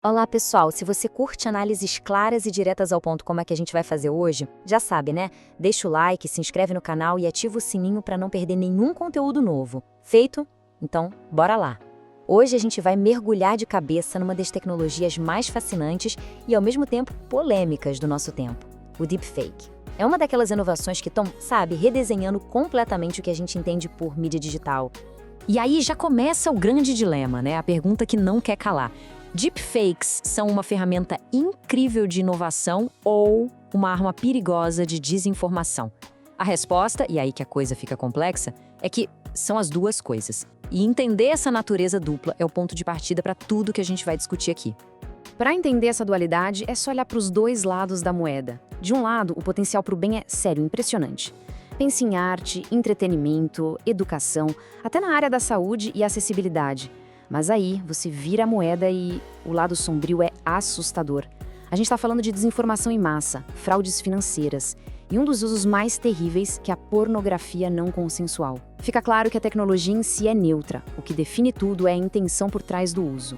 Olá, pessoal! Se você curte análises claras e diretas ao ponto como é que a gente vai fazer hoje, já sabe, né? Deixa o like, se inscreve no canal e ativa o sininho para não perder nenhum conteúdo novo. Feito? Então, bora lá! Hoje a gente vai mergulhar de cabeça numa das tecnologias mais fascinantes e ao mesmo tempo polêmicas do nosso tempo, o deepfake. É uma daquelas inovações que estão, sabe, redesenhando completamente o que a gente entende por mídia digital. E aí já começa o grande dilema, né? A pergunta que não quer calar. Deepfakes são uma ferramenta incrível de inovação ou uma arma perigosa de desinformação? A resposta, e aí que a coisa fica complexa, é que são as duas coisas. E entender essa natureza dupla é o ponto de partida para tudo que a gente vai discutir aqui. Para entender essa dualidade, é só olhar para os dois lados da moeda. De um lado, o potencial para o bem é sério, impressionante. Pense em arte, entretenimento, educação, até na área da saúde e acessibilidade. Mas aí, você vira a moeda e o lado sombrio é assustador. A gente está falando de desinformação em massa, fraudes financeiras e um dos usos mais terríveis, que é a pornografia não consensual. Fica claro que a tecnologia em si é neutra. O que define tudo é a intenção por trás do uso.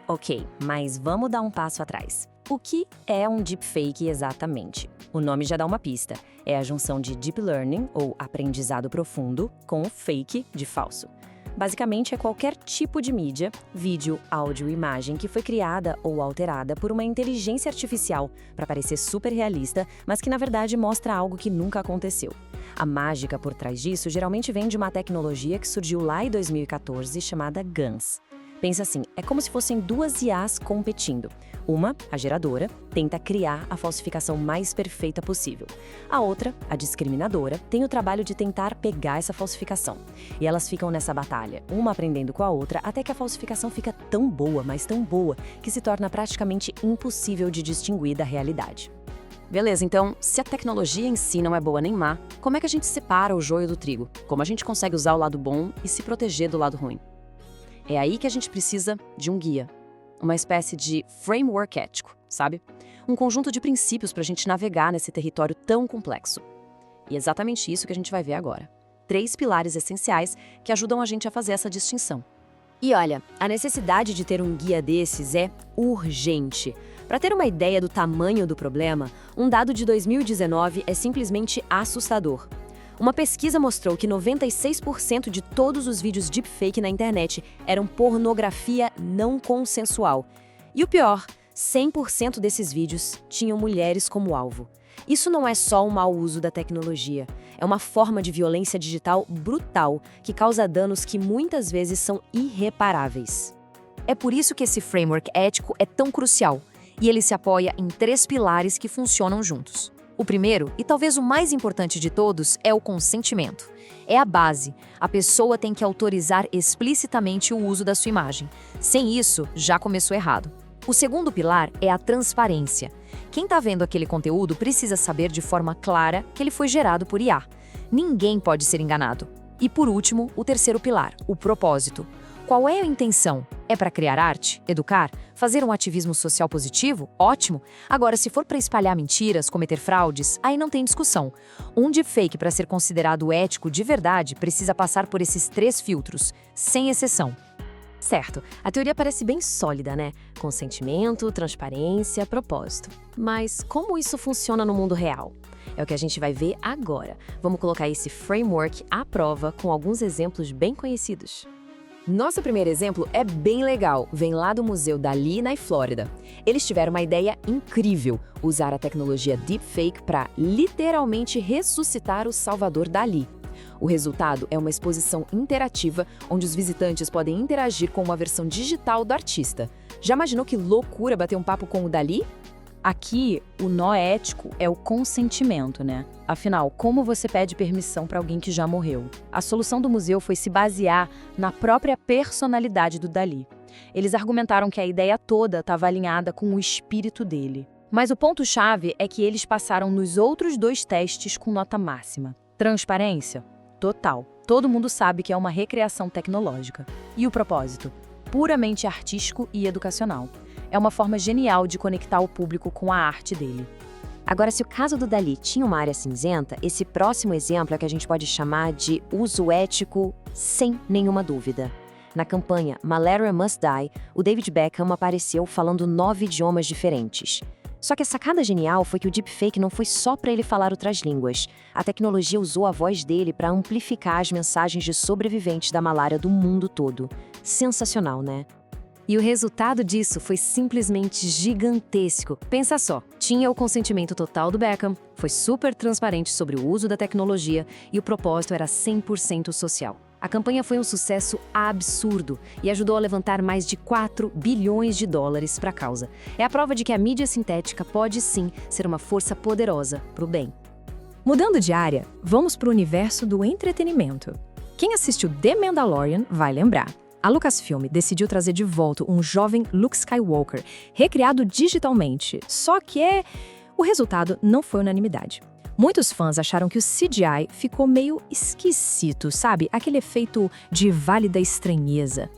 Ok, mas vamos dar um passo atrás. O que é um deepfake exatamente? O nome já dá uma pista. É a junção de deep learning, ou aprendizado profundo, com fake, de falso. Basicamente, é qualquer tipo de mídia, vídeo, áudio, imagem que foi criada ou alterada por uma inteligência artificial para parecer super realista, mas que na verdade mostra algo que nunca aconteceu. A mágica por trás disso geralmente vem de uma tecnologia que surgiu lá em 2014 chamada GANs. Pensa assim, é como se fossem duas IAs competindo. Uma, a geradora, tenta criar a falsificação mais perfeita possível. A outra, a discriminadora, tem o trabalho de tentar pegar essa falsificação. E elas ficam nessa batalha, uma aprendendo com a outra, até que a falsificação fica tão boa, mas tão boa, que se torna praticamente impossível de distinguir da realidade. Beleza, então, se a tecnologia em si não é boa nem má, como é que a gente separa o joio do trigo? Como a gente consegue usar o lado bom e se proteger do lado ruim? É aí que a gente precisa de um guia, uma espécie de framework ético, sabe? Um conjunto de princípios para a gente navegar nesse território tão complexo. E é exatamente isso que a gente vai ver agora. 3 pilares essenciais que ajudam a gente a fazer essa distinção. E olha, a necessidade de ter um guia desses é urgente. Para ter uma ideia do tamanho do problema, um dado de 2019 é simplesmente assustador. Uma pesquisa mostrou que 96% de todos os vídeos deepfake na internet eram pornografia não consensual. E o pior, 100% desses vídeos tinham mulheres como alvo. Isso não é só um mau uso da tecnologia, é uma forma de violência digital brutal que causa danos que muitas vezes são irreparáveis. É por isso que esse framework ético é tão crucial, e ele se apoia em 3 pilares que funcionam juntos. O primeiro, e talvez o mais importante de todos, é o consentimento. É a base. A pessoa tem que autorizar explicitamente o uso da sua imagem. Sem isso, já começou errado. O segundo pilar é a transparência. Quem está vendo aquele conteúdo precisa saber de forma clara que ele foi gerado por IA. Ninguém pode ser enganado. E por último, o terceiro pilar, o propósito. Qual é a intenção? É para criar arte? Educar? Fazer um ativismo social positivo? Ótimo! Agora, se for para espalhar mentiras, cometer fraudes, aí não tem discussão. Um deepfake, para ser considerado ético de verdade, precisa passar por esses 3 filtros, sem exceção. Certo, a teoria parece bem sólida, né? Consentimento, transparência, propósito. Mas como isso funciona no mundo real? É o que a gente vai ver agora. Vamos colocar esse framework à prova com alguns exemplos bem conhecidos. Nosso primeiro exemplo é bem legal, vem lá do Museu Dalí, na Flórida. Eles tiveram uma ideia incrível, usar a tecnologia deepfake para literalmente ressuscitar o Salvador Dalí. O resultado é uma exposição interativa, onde os visitantes podem interagir com uma versão digital do artista. Já imaginou que loucura bater um papo com o Dalí? Aqui, o nó ético é o consentimento, né? Afinal, como você pede permissão para alguém que já morreu? A solução do museu foi se basear na própria personalidade do Dalí. Eles argumentaram que a ideia toda estava alinhada com o espírito dele. Mas o ponto-chave é que eles passaram nos outros 2 testes com nota máxima. Transparência? Total. Todo mundo sabe que é uma recriação tecnológica. E o propósito? Puramente artístico e educacional. É uma forma genial de conectar o público com a arte dele. Agora, se o caso do Dalí tinha uma área cinzenta, esse próximo exemplo é que a gente pode chamar de uso ético sem nenhuma dúvida. Na campanha Malaria Must Die, o David Beckham apareceu falando 9 idiomas diferentes. Só que a sacada genial foi que o deepfake não foi só para ele falar outras línguas. A tecnologia usou a voz dele para amplificar as mensagens de sobreviventes da malária do mundo todo. Sensacional, né? E o resultado disso foi simplesmente gigantesco. Pensa só, tinha o consentimento total do Beckham, foi super transparente sobre o uso da tecnologia e o propósito era 100% social. A campanha foi um sucesso absurdo e ajudou a levantar mais de 4 bilhões de dólares para a causa. É a prova de que a mídia sintética pode sim ser uma força poderosa para o bem. Mudando de área, vamos para o universo do entretenimento. Quem assistiu The Mandalorian vai lembrar. A Lucasfilm decidiu trazer de volta um jovem Luke Skywalker, recriado digitalmente, só que o resultado não foi unanimidade. Muitos fãs acharam que o CGI ficou meio esquisito, sabe? Aquele efeito de Vale da Estranheza.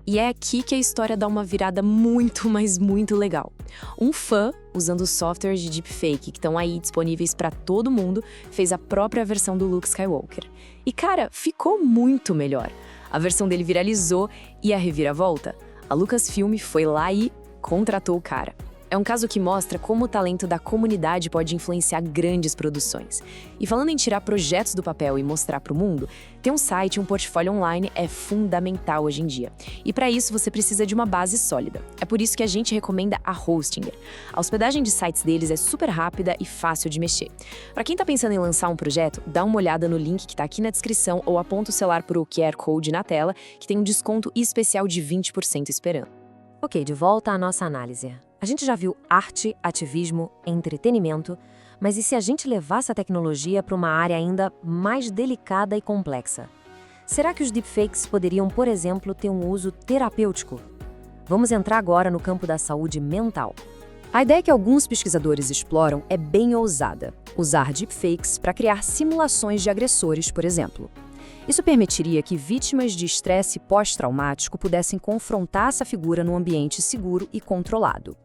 E é aqui que a história dá uma virada muito, mas muito legal. Um fã, usando os softwares de deepfake que estão aí disponíveis para todo mundo, fez a própria versão do Luke Skywalker. E cara, ficou muito melhor. A versão dele viralizou e a reviravolta? A Lucasfilm foi lá e contratou o cara. É um caso que mostra como o talento da comunidade pode influenciar grandes produções. E falando em tirar projetos do papel e mostrar para o mundo, ter um site e um portfólio online é fundamental hoje em dia. E para isso você precisa de uma base sólida. É por isso que a gente recomenda a Hostinger. A hospedagem de sites deles é super rápida e fácil de mexer. Para quem está pensando em lançar um projeto, dá uma olhada no link que está aqui na descrição ou aponta o celular para o QR Code na tela, que tem um desconto especial de 20% esperando. Ok, de volta à nossa análise. A gente já viu arte, ativismo, entretenimento, mas e se a gente levasse a tecnologia para uma área ainda mais delicada e complexa? Será que os deepfakes poderiam, por exemplo, ter um uso terapêutico? Vamos entrar agora no campo da saúde mental. A ideia que alguns pesquisadores exploram é bem ousada: usar deepfakes para criar simulações de agressores, por exemplo. Isso permitiria que vítimas de estresse pós-traumático pudessem confrontar essa figura num ambiente seguro e controlado.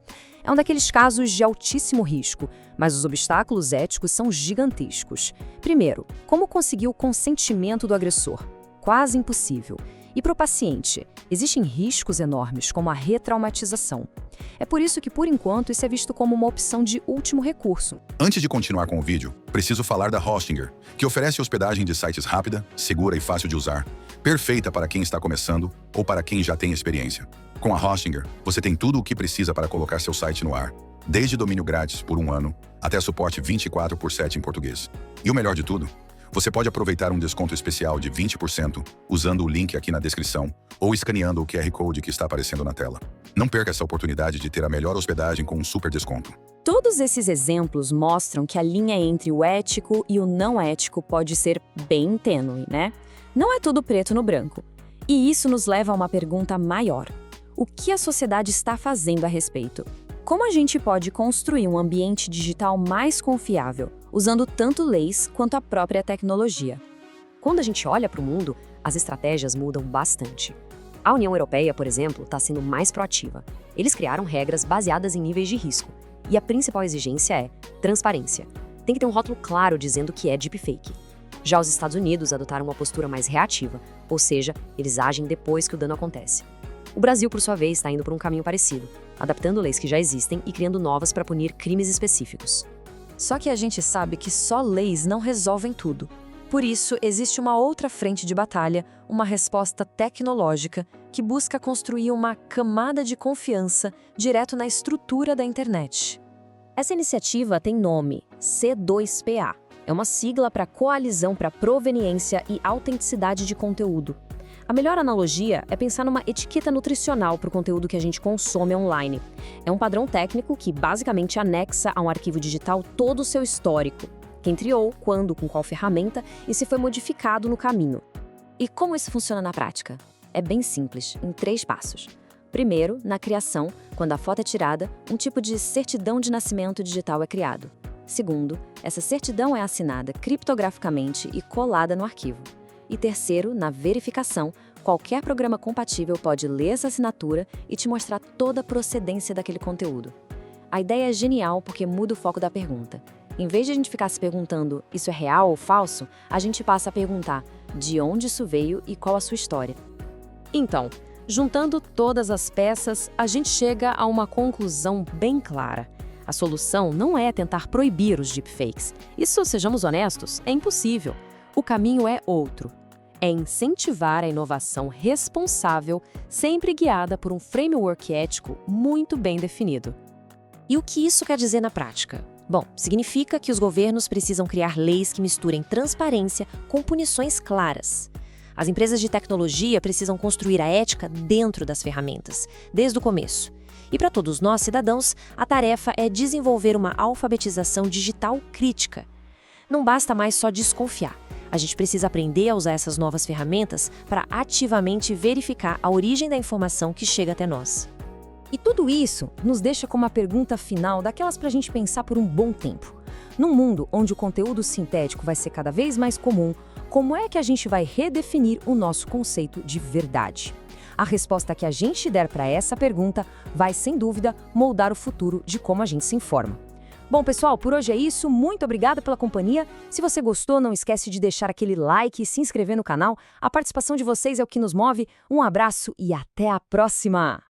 É um daqueles casos de altíssimo risco, mas os obstáculos éticos são gigantescos. Primeiro, como conseguir o consentimento do agressor? Quase impossível. E para o paciente, existem riscos enormes, como a retraumatização. É por isso que, por enquanto, isso é visto como uma opção de último recurso. Antes de continuar com o vídeo, preciso falar da Hostinger, que oferece hospedagem de sites rápida, segura e fácil de usar, perfeita para quem está começando ou para quem já tem experiência. Com a Hostinger, você tem tudo o que precisa para colocar seu site no ar, desde domínio grátis por 1 ano, até suporte 24/7 em português. E o melhor de tudo, você pode aproveitar um desconto especial de 20% usando o link aqui na descrição ou escaneando o QR Code que está aparecendo na tela. Não perca essa oportunidade de ter a melhor hospedagem com um super desconto. Todos esses exemplos mostram que a linha entre o ético e o não ético pode ser bem tênue, né? Não é tudo preto no branco. E isso nos leva a uma pergunta maior. O que a sociedade está fazendo a respeito? Como a gente pode construir um ambiente digital mais confiável, usando tanto leis quanto a própria tecnologia? Quando a gente olha para o mundo, as estratégias mudam bastante. A União Europeia, por exemplo, está sendo mais proativa. Eles criaram regras baseadas em níveis de risco. E a principal exigência é transparência. Tem que ter um rótulo claro dizendo que é deepfake. Já os Estados Unidos adotaram uma postura mais reativa, ou seja, eles agem depois que o dano acontece. O Brasil, por sua vez, está indo por um caminho parecido, adaptando leis que já existem e criando novas para punir crimes específicos. Só que a gente sabe que só leis não resolvem tudo. Por isso, existe uma outra frente de batalha, uma resposta tecnológica que busca construir uma camada de confiança direto na estrutura da internet. Essa iniciativa tem nome, C2PA. É uma sigla para Coalizão para Proveniência e Autenticidade de Conteúdo. A melhor analogia é pensar numa etiqueta nutricional para o conteúdo que a gente consome online. É um padrão técnico que basicamente anexa a um arquivo digital todo o seu histórico. Quem criou, quando, com qual ferramenta e se foi modificado no caminho. E como isso funciona na prática? É bem simples, em 3 passos. Primeiro, na criação, quando a foto é tirada, um tipo de certidão de nascimento digital é criado. Segundo, essa certidão é assinada criptograficamente e colada no arquivo. E terceiro, na verificação, qualquer programa compatível pode ler essa assinatura e te mostrar toda a procedência daquele conteúdo. A ideia é genial porque muda o foco da pergunta. Em vez de a gente ficar se perguntando, isso é real ou falso, a gente passa a perguntar, de onde isso veio e qual a sua história. Então, juntando todas as peças, a gente chega a uma conclusão bem clara. A solução não é tentar proibir os deepfakes. Isso, sejamos honestos, é impossível. O caminho é outro. É incentivar a inovação responsável, sempre guiada por um framework ético muito bem definido. E o que isso quer dizer na prática? Bom, significa que os governos precisam criar leis que misturem transparência com punições claras. As empresas de tecnologia precisam construir a ética dentro das ferramentas, desde o começo. E para todos nós, cidadãos, a tarefa é desenvolver uma alfabetização digital crítica. Não basta mais só desconfiar. A gente precisa aprender a usar essas novas ferramentas para ativamente verificar a origem da informação que chega até nós. E tudo isso nos deixa com uma pergunta final daquelas para a gente pensar por um bom tempo. Num mundo onde o conteúdo sintético vai ser cada vez mais comum, como é que a gente vai redefinir o nosso conceito de verdade? A resposta que a gente der para essa pergunta vai, sem dúvida, moldar o futuro de como a gente se informa. Bom, pessoal, por hoje é isso. Muito obrigada pela companhia. Se você gostou, não esquece de deixar aquele like e se inscrever no canal. A participação de vocês é o que nos move. Um abraço e até a próxima!